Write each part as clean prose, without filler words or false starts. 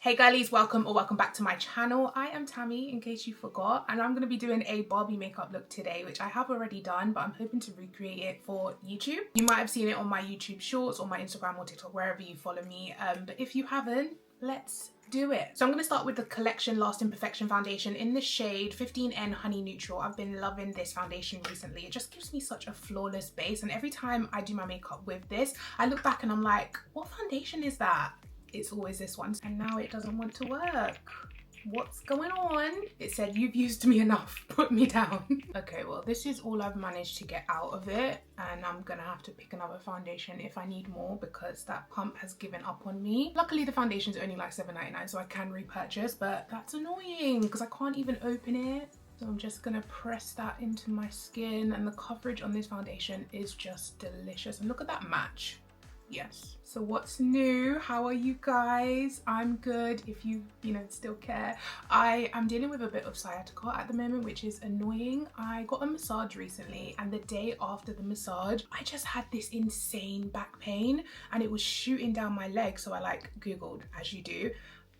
Hey girlies, welcome back to my channel. I am Tammy, in case you forgot, and I'm going to be doing a Barbie makeup look today, which I have already done, but I'm hoping to recreate it for YouTube. You might have seen it on my YouTube shorts or my Instagram or TikTok, wherever you follow me, but if you haven't, let's do it. So I'm going to start with the Collection Lasting Perfection foundation in the shade 15N Honey Neutral. I've been loving this foundation recently. It just gives me such a flawless base, and every time I do my makeup with this, I look back and I'm like, what foundation is that? It's always this one, and now it doesn't want to work. What's going on? It said, you've used me enough, put me down. Okay, well, this is all I've managed to get out of it, and I'm gonna have to pick another foundation if I need more because that pump has given up on me. Luckily, the foundation's only like $7.99, so I can repurchase, but that's annoying because I can't even open it. So I'm just gonna press that into my skin, and the coverage on this foundation is just delicious. And look at that match. Yes. So what's new? How are you guys? I'm good if you still care. I am dealing with a bit of sciatica at the moment, which is annoying. I got a massage recently, and the day after the massage I just had this insane back pain and it was shooting down my leg. So I like googled, as you do,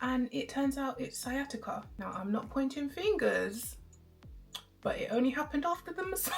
and it turns out it's sciatica. Now I'm not pointing fingers, but it only happened after the massage.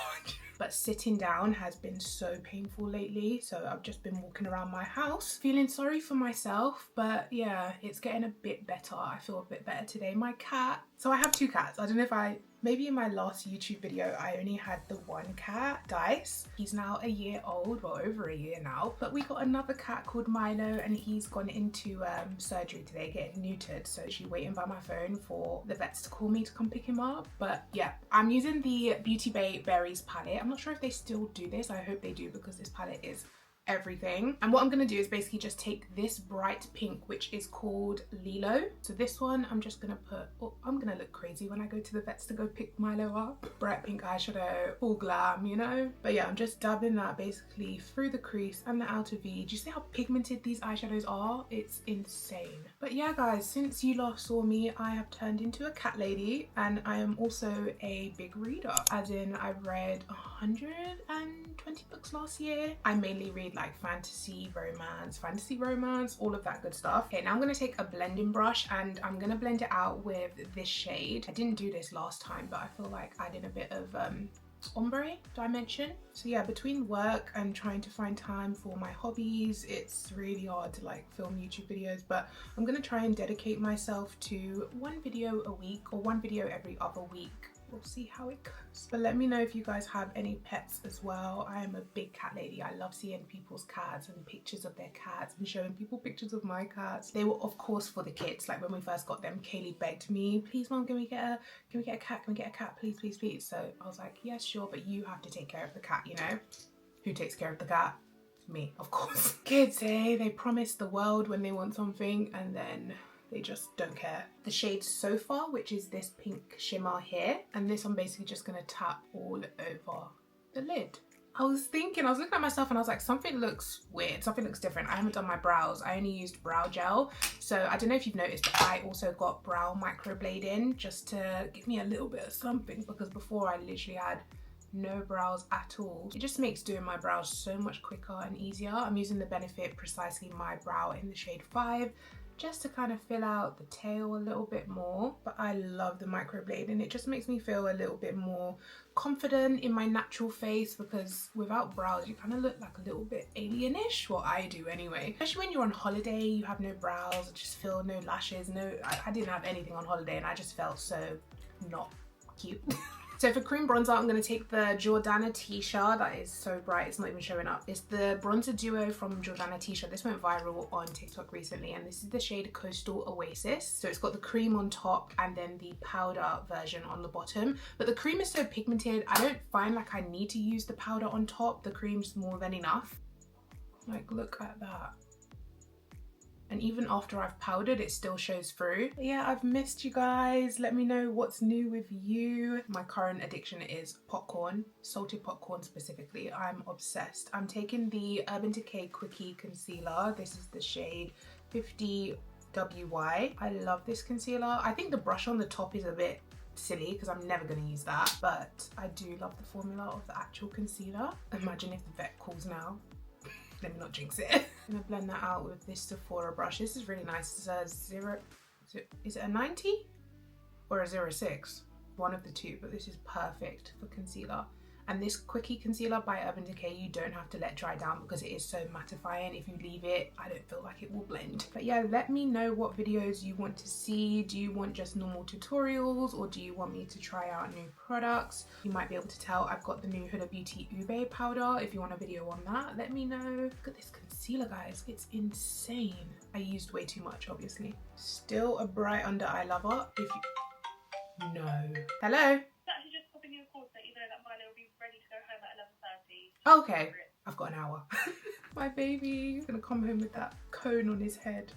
But sitting down has been so painful lately, so I've just been walking around my house feeling sorry for myself. But yeah, it's getting a bit better. I feel a bit better today. My cat, so I have two cats. I don't know if maybe in my last YouTube video I only had the one cat, Dice. He's now a year old, well, over a year now. But we got another cat called Milo, and he's gone into surgery today, getting neutered. So she's waiting by my phone for the vets to call me to come pick him up. But yeah, I'm using the Beauty Bay Berries palette. I'm not sure if they still do this. I hope they do, because this palette is everything. And what I'm gonna do is basically just take this bright pink, which is called Lilo. So this one I'm just gonna put, oh, I'm gonna look crazy when I go to the vets to go pick Milo up. Bright pink eyeshadow, full glam, you know? But yeah, I'm just dabbing that basically through the crease and the outer V. Do you see how pigmented these eyeshadows are? It's insane. But yeah guys, since you last saw me, I have turned into a cat lady, and I am also a big reader, as in I've read 120 books last year. I mainly read like fantasy romance, all of that good stuff. Okay, now I'm gonna take a blending brush and I'm gonna blend it out with this shade. I didn't do this last time, but I feel like adding a bit of ombre dimension. So yeah, between work and trying to find time for my hobbies, it's really hard to like film YouTube videos, but I'm gonna try and dedicate myself to one video a week or one video every other week. We'll see how it goes. But let me know if you guys have any pets as well. I am a big cat lady. I love seeing people's cats and pictures of their cats and showing people pictures of my cats. They were of course for the kids. Like when we first got them, Kaylee begged me, please mom, can we get a cat? Can we get a cat? Please, please, please. So I was like, yes, sure, but you have to take care of the cat, you know? Who takes care of the cat? Me, of course. Kids, eh? They promise the world when they want something and then they just don't care. The shade So Far, which is this pink shimmer here, and this I'm basically just gonna tap all over the lid. I was looking at myself and I was like, something looks weird, something looks different. I haven't done my brows. I only used brow gel. So I don't know if you've noticed, but I also got brow microblading just to give me a little bit of something, because before I literally had no brows at all. It just makes doing my brows so much quicker and easier. I'm using the Benefit Precisely My Brow in the shade 5, just to kind of fill out the tail a little bit more. But I love the microblading. It just makes me feel a little bit more confident in my natural face, because without brows you kind of look like a little bit alienish. Well, I do anyway. Especially when you're on holiday, you have no brows, just feel no lashes, I didn't have anything on holiday and I just felt so not cute. So for cream bronzer, I'm going to take the Jordana Tisha. That is so bright, it's not even showing up. It's the bronzer duo from Jordana Tisha. This went viral on TikTok recently, and this is the shade Coastal Oasis. So it's got the cream on top and then the powder version on the bottom. But the cream is so pigmented, I don't find like I need to use the powder on top. The cream's more than enough. Like, look at that. And even after I've powdered, it still shows through. But yeah, I've missed you guys. Let me know what's new with you. My current addiction is popcorn, salted popcorn specifically. I'm obsessed. I'm taking the Urban Decay Quickie Concealer. This is the shade 50WY. I love this concealer. I think the brush on the top is a bit silly because I'm never going to use that, but I do love the formula of the actual concealer. Imagine if the vet calls now. Let me not jinx it. I'm gonna blend that out with this Sephora brush. This is really nice. It's a Is it a 90 or a 06? One of the two, but this is perfect for concealer. And this Quickie Concealer by Urban Decay, you don't have to let dry down because it is so mattifying. If you leave it, I don't feel like it will blend. But yeah, let me know what videos you want to see. Do you want just normal tutorials, or do you want me to try out new products? You might be able to tell I've got the new Huda Beauty Ube powder. If you want a video on that, let me know. Look at this concealer, guys. It's insane. I used way too much, obviously. Still a bright under eye lover. If you... No. Hello? Okay, I've got an hour. My baby is gonna come home with that cone on his head.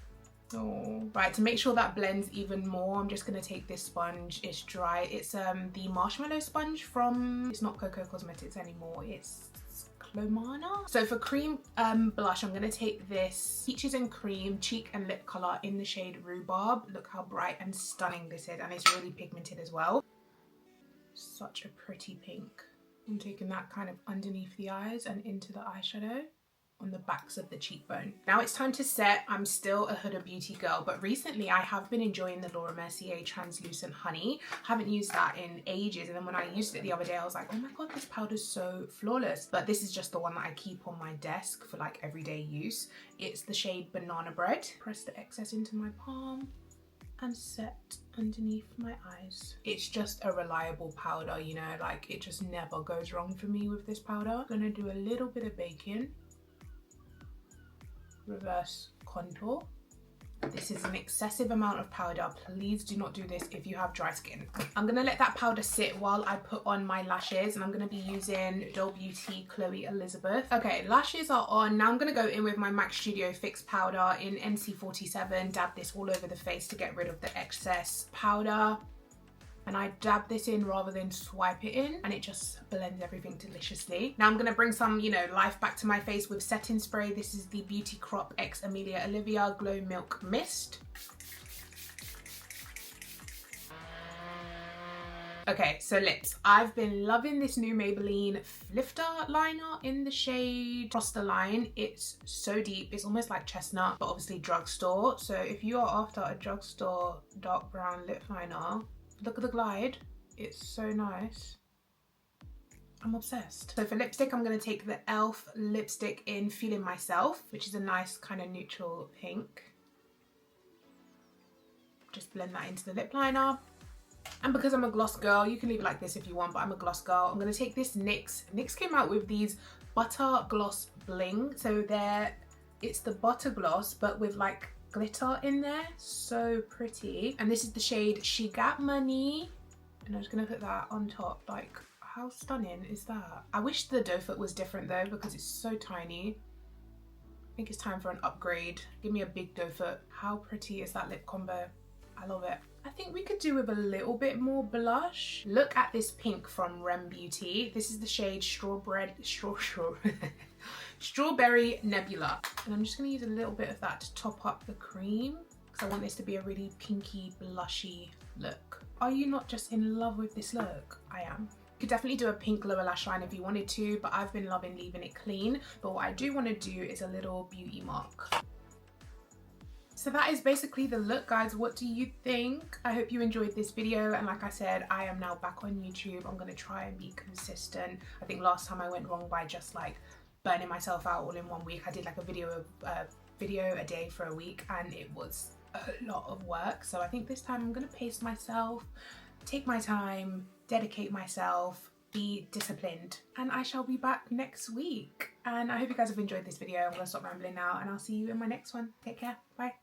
Oh. Right, to make sure that blends even more, I'm just gonna take this sponge. It's dry. It's the marshmallow sponge from, it's not Coco Cosmetics anymore, it's Clomana. So for cream blush, I'm gonna take this Peaches and Cream cheek and lip color in the shade Rhubarb. Look how bright and stunning this is, and it's really pigmented as well. Such a pretty pink. I'm taking that kind of underneath the eyes and into the eyeshadow on the backs of the cheekbone. Now it's time to set. I'm still a Huda Beauty girl, but recently I have been enjoying the Laura Mercier Translucent Honey. Haven't used that in ages, and then when I used it the other day, I was like, oh my god, this powder's so flawless. But this is just the one that I keep on my desk for like everyday use. It's the shade Banana Bread. Press the excess into my palm and set underneath my eyes. It's just a reliable powder, you know, like it just never goes wrong for me with this powder. I'm gonna do a little bit of baking, reverse contour. This is an excessive amount of powder. Please do not do this if you have dry skin. I'm gonna let that powder sit while I put on my lashes, and I'm gonna be using Doll Beauty Chloe Elizabeth. Okay, lashes are on. Now I'm gonna go in with my MAC Studio Fix powder in NC47, dab this all over the face to get rid of the excess powder. And I dab this in rather than swipe it in, and it just blends everything deliciously. Now I'm gonna bring some, you know, life back to my face with setting spray. This is the Beauty Crop X Amelia Olivia Glow Milk Mist. Okay, so lips. I've been loving this new Maybelline Lifter liner in the shade Cross the Line. It's so deep, it's almost like chestnut, but obviously drugstore. So if you are after a drugstore dark brown lip liner, look at the glide, it's so nice. I'm obsessed. So for lipstick, I'm gonna take the e.l.f. lipstick in Feeling Myself, which is a nice kind of neutral pink. Just blend that into the lip liner. And because I'm a gloss girl, you can leave it like this if you want, but I'm a gloss girl. I'm gonna take this NYX came out with these Butter Gloss Bling. So it's the butter gloss, but with like glitter in there. So pretty. And this is the shade She Got Money, and I'm just gonna put that on top. Like, how stunning is that? I wish the doe foot was different though, because it's so tiny. I think it's time for an upgrade. Give me a big doe foot. How pretty is that lip combo? I love it. I think we could do with a little bit more blush. Look at this pink from Rem Beauty. This is the shade Strawberry Nebula. And I'm just gonna use a little bit of that to top up the cream, because I want this to be a really pinky, blushy look. Are you not just in love with this look? I am. You could definitely do a pink lower lash line if you wanted to, but I've been loving leaving it clean. But what I do want to do is a little beauty mark. So that is basically the look, guys. What do you think? I hope you enjoyed this video, and like I said, I am now back on YouTube. I'm gonna try and be consistent. I think last time I went wrong by just like burning myself out all in 1 week. I did like a video a day for a week, and it was a lot of work. So I think this time I'm gonna pace myself, take my time, dedicate myself, be disciplined, and I shall be back next week. And I hope you guys have enjoyed this video. I'm gonna stop rambling now, and I'll see you in my next one. Take care. Bye.